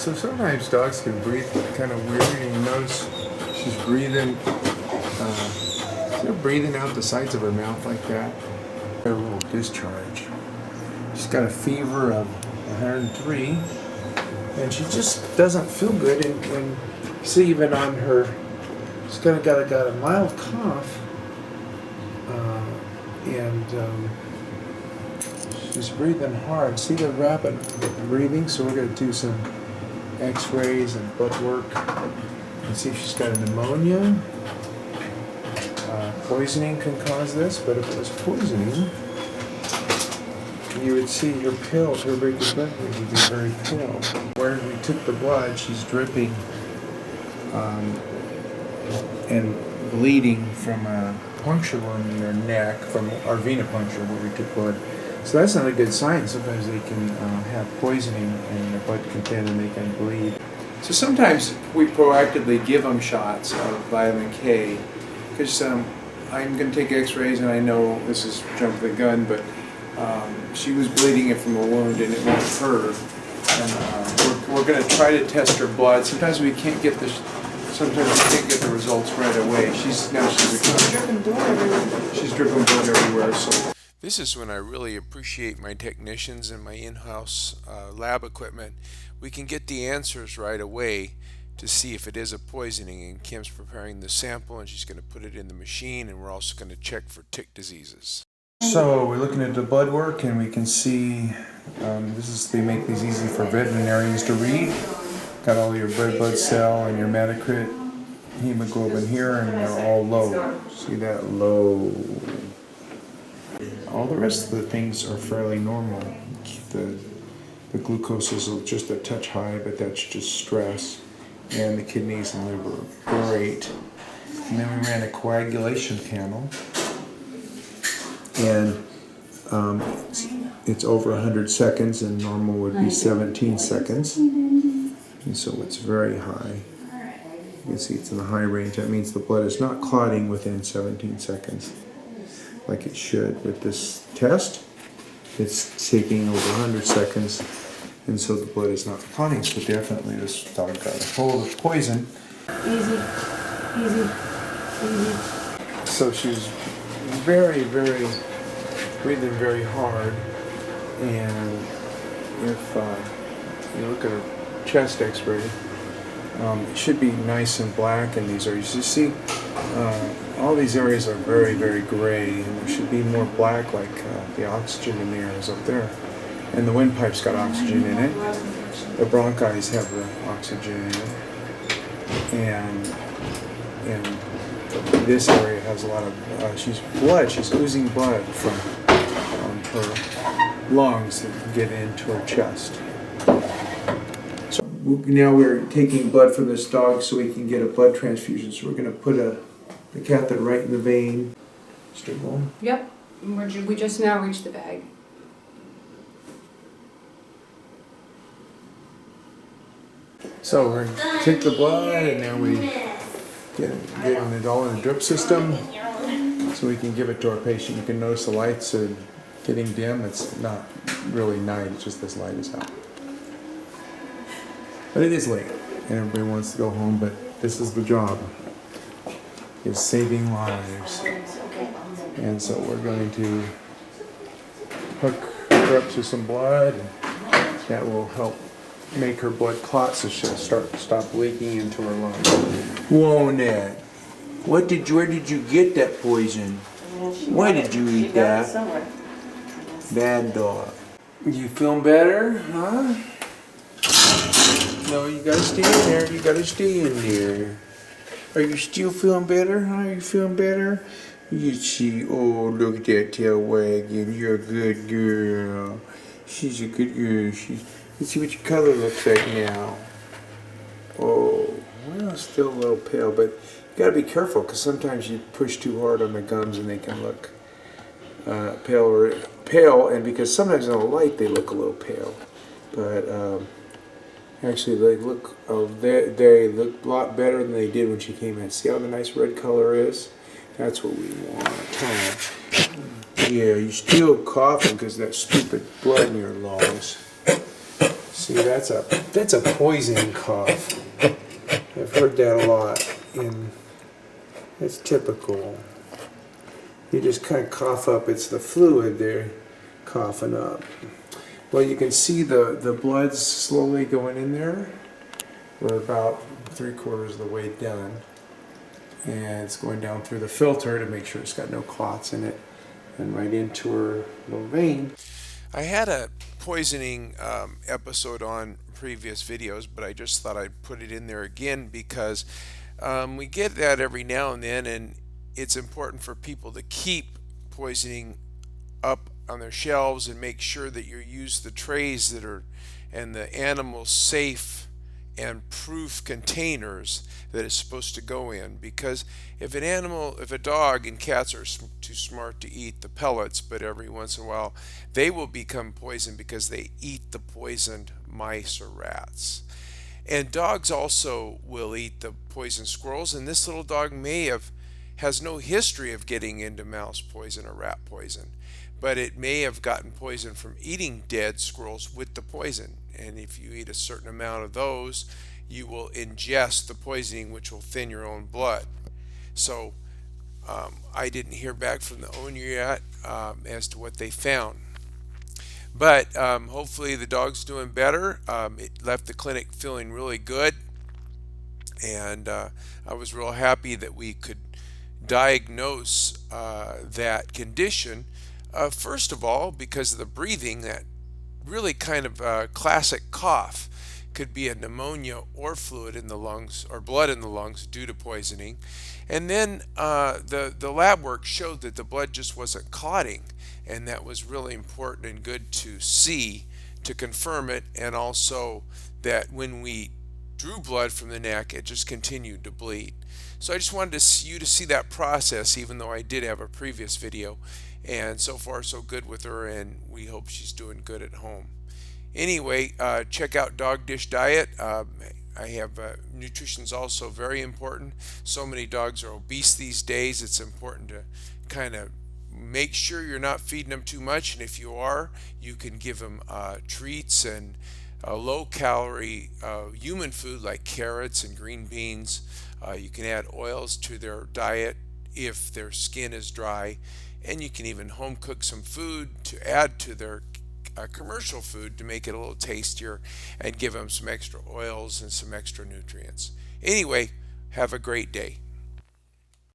So sometimes dogs can breathe kind of weird, and you notice she's breathing, breathing out the sides of her mouth like that. A little discharge. She's got a fever of 103, and she just doesn't feel good. And you see, even on her, she's got a mild cough, and she's breathing hard. See the rapid breathing? So we're going to do some X-rays and blood work and see if she's got a pneumonia. Poisoning can cause this, but if it was poisoning, you would see her blood would be very pale. Where we took the blood, she's dripping and bleeding from a puncture wound in her neck, from our venipuncture where we took blood. So that's not a good sign. Sometimes they can have poisoning and the blood can thin and they can bleed. So sometimes we proactively give them shots of vitamin K because I'm going to take x-rays and I know this is jump the gun, but she was bleeding it from a wound and it won't hurt. And we're going to try to test her blood. Sometimes we can't get the results right away. She's dripping blood everywhere. So this is when I really appreciate my technicians and my in-house lab equipment. We can get the answers right away to see if it is a poisoning, and Kim's preparing the sample and she's going to put it in the machine, and we're also going to check for tick diseases. So we're looking at the blood work and we can see they make these easy for veterinarians to read. Got all your red blood cell and your hematocrit, hemoglobin here, and they're all low. See that? Low. All the rest of the things are fairly normal. The glucose is just a touch high, but that's just stress. And the kidneys and liver, great. And then we ran a coagulation panel, and it's over 100 seconds, and normal would be 17 seconds. And so it's very high. You can see it's in the high range. That means the blood is not clotting within 17 seconds, like it should. With this test, it's taking over 100 seconds. And so the blood is not clotting, so definitely this dog got a hold of poison. Easy. So she's very, very breathing very hard. And if you look at her chest x-ray, it should be nice and black in these areas. You see, all these areas are very, very gray, and there should be more black, like the oxygen in the air is up there. And the windpipe's got oxygen in it. The bronchi have the oxygen in it. And this area has a lot of, she's oozing blood from her lungs that get into her chest. So now we're taking blood from this dog so we can get a blood transfusion. So we're going to put the catheter right in the vein. Still going? Yep. We just now reached the bag. So we take the blood and now we get it all in the drip system so we can give it to our patient. You can notice the lights are getting dim. It's not really night, it's just this light is out. But it is late and everybody wants to go home, but this is the job, is saving lives. And so we're going to hook her up to some blood, and that will help make her blood clot so she'll stop leaking into her lungs. Won't it? Where did you get that poison? Why did you eat that? Bad dog. You feeling better, huh? No, you gotta stay in there. You gotta stay in there. Are you still feeling better? Huh? Are you feeling better? You see, oh, look at that tail wagging. You're a good girl. She's a good girl. Let's see what your color looks like now. Oh, well, it's still a little pale, but you gotta be careful because sometimes you push too hard on the gums and they can look pale, and because sometimes in the light they look a little pale, but actually they look a lot better than they did when she came in. See how the nice red color is? That's what we want. Huh? Yeah, you're still coughing because that stupid blood in your lungs. See, that's a poison cough. I've heard that a lot, and it's typical. You just kind of cough up. It's the fluid they're coughing up. Well, you can see the blood's slowly going in there. We're about 3/4 of the way done. And it's going down through the filter to make sure it's got no clots in it, and right into her little vein. I had a poisoning episode on previous videos, but I just thought I'd put it in there again because we get that every now and then, and it's important for people to keep poisoning up on their shelves and make sure that you use the trays that are and the animal safe and proof containers that it's supposed to go in, because if a dog, and cats are too smart to eat the pellets, but every once in a while they will become poisoned because they eat the poisoned mice or rats. And dogs also will eat the poisoned squirrels, and this little dog has no history of getting into mouse poison or rat poison, but it may have gotten poison from eating dead squirrels with the poison. And if you eat a certain amount of those, you will ingest the poisoning, which will thin your own blood. So I didn't hear back from the owner yet as to what they found. But hopefully the dog's doing better. It left the clinic feeling really good. And I was real happy that we could diagnose that condition. First of all, because of the breathing, that really kind of classic cough could be a pneumonia or fluid in the lungs or blood in the lungs due to poisoning. And then the lab work showed that the blood just wasn't clotting, and that was really important and good to see to confirm it, and also that when we drew blood from the neck, it just continued to bleed. So I just wanted you to see that process, even though I did have a previous video. And so far so good with her, and we hope she's doing good at home. Anyway, check out Dog Dish Diet. I have nutrition's also very important. So many dogs are obese these days. It's important to kind of make sure you're not feeding them too much, and if you are, you can give them treats and low calorie human food like carrots and green beans. You can add oils to their diet if their skin is dry, and you can even home cook some food to add to their commercial food to make it a little tastier and give them some extra oils and some extra nutrients. Anyway, have a great day.